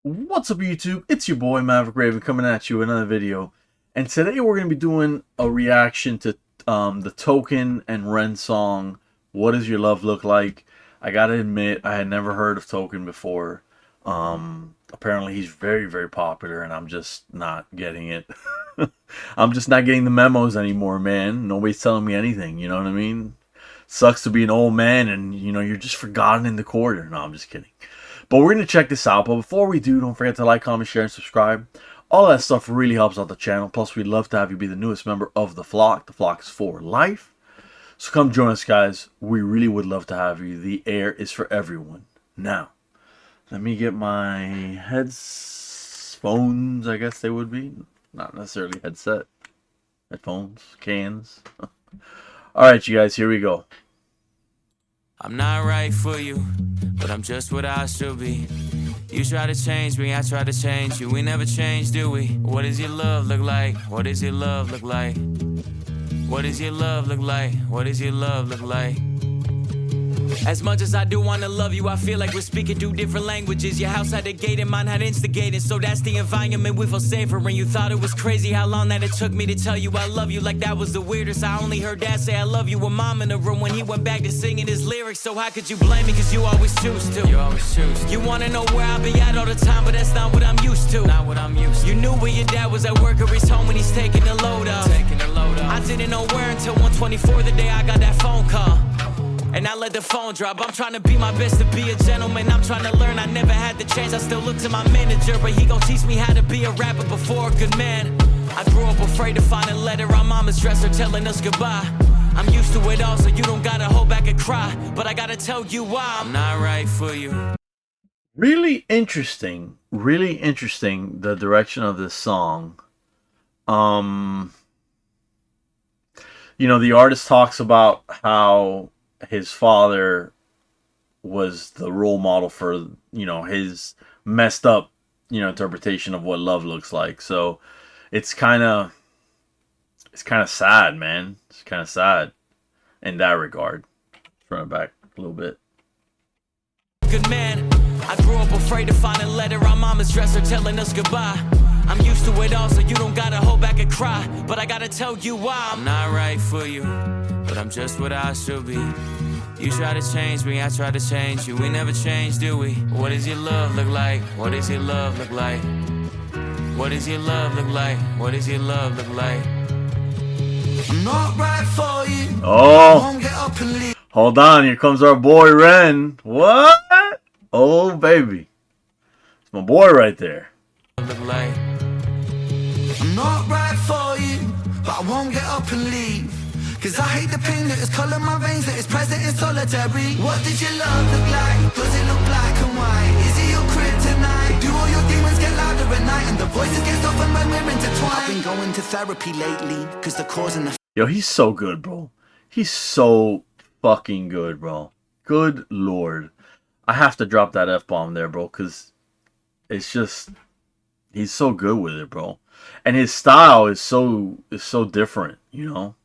What's up YouTube? It's your boy Maverick Raven coming at you with another video. And today we're going to be doing a reaction to the Token and Ren song, What Does Your Love Look Like? I gotta admit, I had never heard of Token before. Apparently he's very, very popular and I'm just not getting it. I'm just not getting the memos anymore, man. Nobody's telling me anything, you know what I mean? Sucks to be an old man and, you know, you're just forgotten in the corner. No, I'm just kidding. But we're going to check this out. But before we do, don't forget to like, comment, share, and subscribe. All that stuff really helps out the channel. Plus, we'd love to have you be the newest member of the flock. The flock is for life. So come join us, guys. We really would love to have you. The air is for everyone. Now, let me get my headphones, I guess they would be. Not necessarily headset. Headphones. Cans. Alright, you guys. Here we go. I'm not right for you, but I'm just what I should be. You try to change me, I try to change you. We never change, do we? What does your love look like? What does your love look like? What does your love look like? What does your love look like? As much as I do want to love you, I feel like we're speaking two different languages. Your house had a gate and mine had instigated, so that's the environment we feel safer in. You thought it was crazy how long that it took me to tell you I love you, like that was the weirdest. I only heard dad say I love you with mom in the room when he went back to singing his lyrics. So how could you blame me, cause you always choose to. You always choose to. You wanna know where I be at all the time, but that's not what I'm used to. Not what I'm used to. You knew where your dad was at work or he's home when he's taking the load off. I didn't know where until 1:24 the day I got that phone call. And I let the phone drop. I'm trying to be my best to be a gentleman. I'm trying to learn, I never had the chance. I still look to my manager, but he gon' teach me how to be a rapper before a good man. I grew up afraid to find a letter on mama's dresser telling us goodbye. I'm used to it all, so you don't gotta hold back and cry. But I gotta tell you why I'm not right for you. Really interesting, the direction of this song. You know, the artist talks about how his father was the role model for, you know, his messed up, you know, interpretation of what love looks like. So it's kind of sad, man. It's kind of sad in that regard. Run it back a little bit. Good man. I grew up afraid to find a letter on mama's dresser telling us goodbye. I'm used to it all, so you don't gotta hold back and cry. But I gotta tell you why I'm not right for you, but I'm just what I should be. You try to change me, I try to change you. We never change, do we? What does your love look like? What does your love look like? What does your love look like? What does your love look like? I'm not right for you. Oh, Won't get up and leave. Hold on, here comes our boy Ren. What? Oh, baby. It's my boy right there. Look like. I'm not right for you, but I won't get up and leave. Cause I hate the pain that is colour my veins, that is present in solitary. What does your love look like? Does it look black and white? Is it your kryptonite? Do all your demons get louder at night and the voices get softened when we're intertwined? I've been going to therapy lately, cause the cause and the... Yo, he's so good, bro. He's so fucking good, bro. Good lord. I have to drop that F-bomb there, bro, because it's just... he's so good with it, bro. And his style is so different, you know?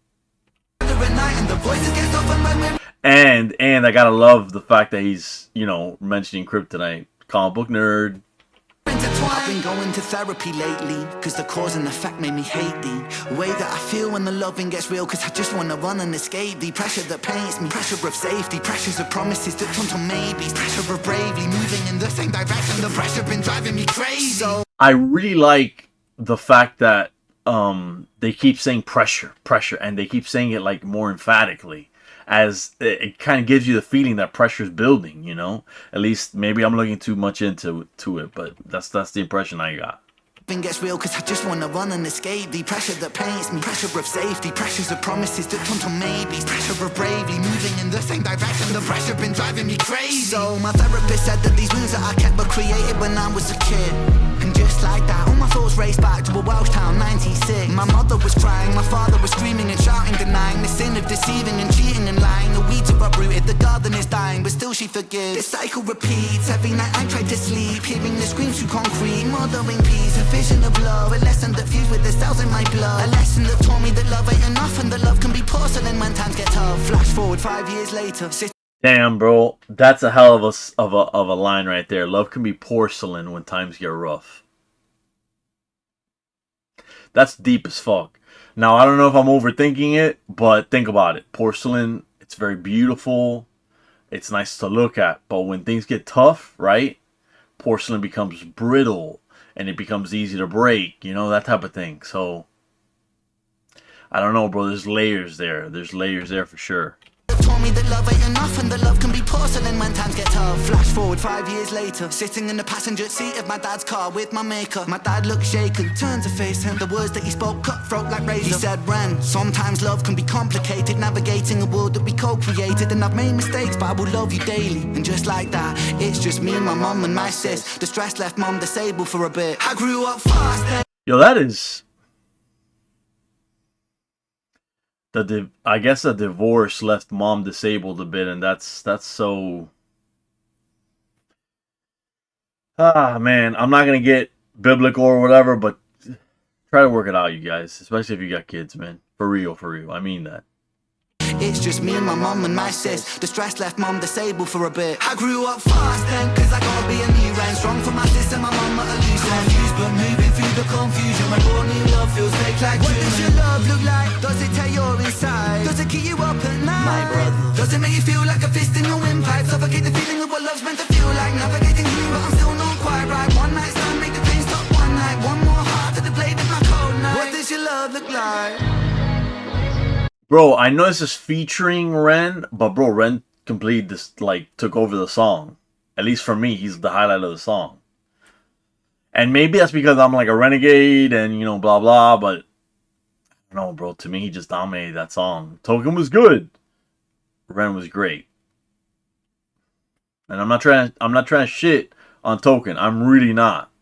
And I gotta love the fact that he's, you know, mentioning Kryptonite. Comic book nerd. I've been going to therapy lately, cause the cause and effect made me hate the way that I feel when the loving gets real. Cause I just wanna run and escape the pressure that paints me. Pressure of safety, pressures of promises that turn to maybes. Pressure of bravely moving in the same direction. The pressure been driving me crazy. So I really like the fact that they keep saying pressure, and they keep saying it like more emphatically, as it kind of gives you the feeling that pressure is building, you know? At least maybe I'm looking too much into it, but that's the impression I got. Gets real cause I just wanna run and escape the pressure that paints me. Pressure of safety, pressures of promises that turn to maybes. Pressure of bravely moving in the same direction. The pressure been driving me crazy. So my therapist said that these wounds that I kept were created when I was a kid. And just like that, all my thoughts raced back to a Welsh town, 96. My mother was crying, my father was screaming and shouting, denying the sin of deceiving and cheating and lying. The weeds are uprooted, the garden is dying, but still she forgives. This cycle repeats, every night I try to sleep, hearing the screams through concrete. Mothering peace, a vision of love, a lesson that fused with the cells in my blood. A lesson that taught me that love ain't enough and that love can be porcelain when times get tough. Flash forward 5 years later, Damn, bro, that's a hell of a line right there. Love can be porcelain when times get rough. That's deep as fuck. Now I don't know if I'm overthinking it, but think about it. Porcelain, it's very beautiful. It's nice to look at, but when things get tough, right? Porcelain becomes brittle and it becomes easy to break. You know, that type of thing. So I don't know, bro. There's layers there. There's layers there for sure. Told me that love ain't enough and that love can be porcelain when times get tough. Flash forward 5 years later, sitting in the passenger seat of my dad's car with my maker. My dad looked shaken, turned to face him. The words that he spoke cutthroat like razor. He said, Ren, sometimes love can be complicated, navigating a world that we co-created. And I've made mistakes, but I will love you daily. And just like that, it's just me, my mum and my sis. The stress left mum disabled for a bit. I grew up fast then. Yo, that is... I guess a divorce left mom disabled a bit, and that's so... Ah, man, I'm not gonna get biblical or whatever, but try to work it out, you guys. Especially if you got kids, man. For real, for real. I mean that. It's just me, my mum and my sis. The stress left mum disabled for a bit. I grew up fast then, cause I gotta be a new man. Strong for my sis and my mum at a loose end. Confused but moving through the confusion. My born new love feels fake like What does your love look like? Does it tear your inside? Does it keep you up at night? My brother. Does it make you feel like a fist in your windpipe? Suffocate the feeling of what love's meant to feel like. Navigating through but I'm still not quite right. One night stand, make the pain stop one night. One more heart to the blade of my cold night. What does your love look like? Bro, I know this is featuring Ren, but bro, Ren completely took over the song. At least for me, he's the highlight of the song. And maybe that's because I'm like a renegade and, you know, blah, blah, but I don't know, bro. To me, he just dominated that song. Token was good. Ren was great. And I'm not trying to shit on Token. I'm really not.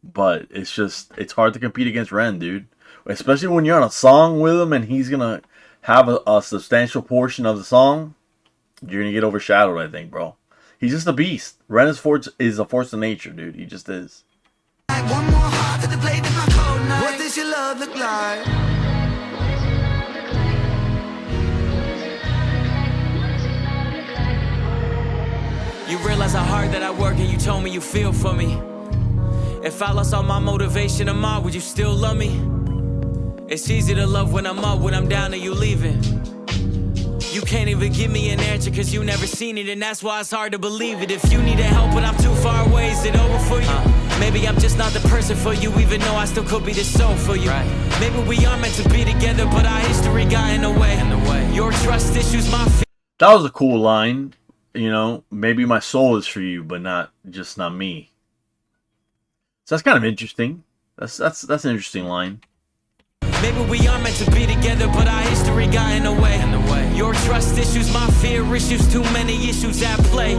But it's hard to compete against Ren, dude. Especially when you're on a song with him and he's gonna have a substantial portion of the song, you're gonna get overshadowed, I think, bro. He's just a beast. Ren is a force of nature, dude. He just is. One more heart to the blade of my cold night. What does your love look like? You realize how hard that I work and you told me you feel for me. If I lost all my motivation tomorrow, would you still love me? It's easy to love when I'm up, when I'm down and you leaving. You can't even give me an answer cause you never seen it, and that's why it's hard to believe it. If you need help but I'm too far away, is it over for you? Maybe I'm just not the person for you, even though I still could be the soul for you. Maybe we are meant to be together, but our history got in the way. Your trust issues, my fear. That was a cool line. You know, maybe my soul is for you, but not me. So that's kind of interesting. That's an interesting line. Maybe we are meant to be together, but our history got in the way. Your trust issues, my fear issues, too many issues at play.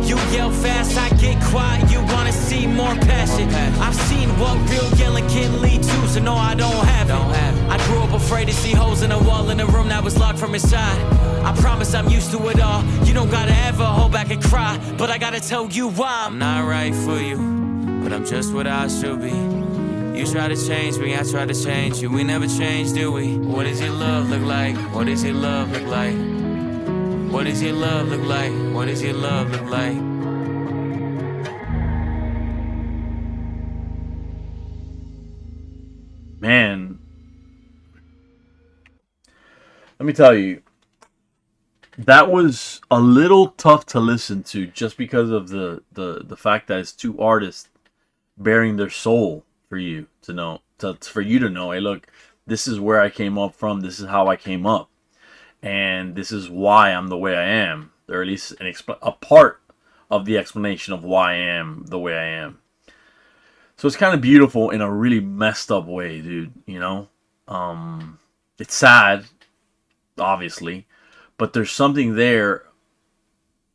You yell fast, I get quiet, you wanna see more passion. I've seen what real yelling can lead to, so no, I don't have it. I grew up afraid to see holes in a wall in a room that was locked from inside. I promise I'm used to it all. You don't gotta ever hold back and cry, but I gotta tell you why. I'm not right for you, but I'm just what I should be. You try to change me, I try to change you. We never change, do we? What does your love look like? What does your love look like? What does your love look like? What does your love look like? Man, let me tell you, that was a little tough to listen to just because of the fact that it's two artists bearing their soul for you to know, for you to know, hey, look, this is where I came up from, this is how I came up, and this is why I'm the way I am, or at least a part of the explanation of why I am the way I am. So it's kind of beautiful in a really messed up way, dude, you know? It's sad, obviously, but there's something there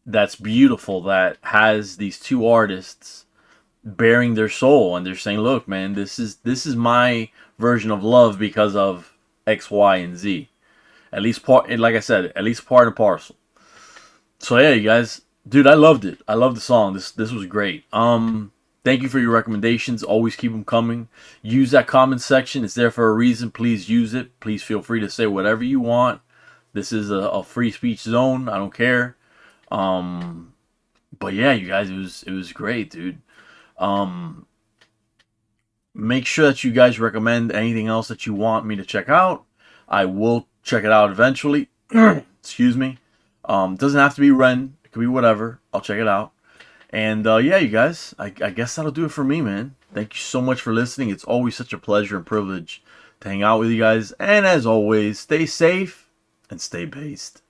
that's beautiful that has these two artists bearing their soul, and they're saying, look, man, this is my version of love because of X, Y, and Z. At least part, like I said, at least part and parcel. So yeah, you guys, dude, I loved it. I love the song. This was great. Thank you for your recommendations. Always keep them coming. Use that comment section. It's there for a reason. Please use it. Please feel free to say whatever you want. This is a free speech zone. I don't care. But yeah, you guys, it was great, dude. Make sure that you guys recommend anything else that you want me to check out. I will check it out eventually. Excuse me. Doesn't have to be Ren. It could be whatever. I'll check it out. And yeah, you guys, I guess that'll do it for me, man. Thank you so much for listening. It's always such a pleasure and privilege to hang out with you guys. And as always, stay safe and stay based.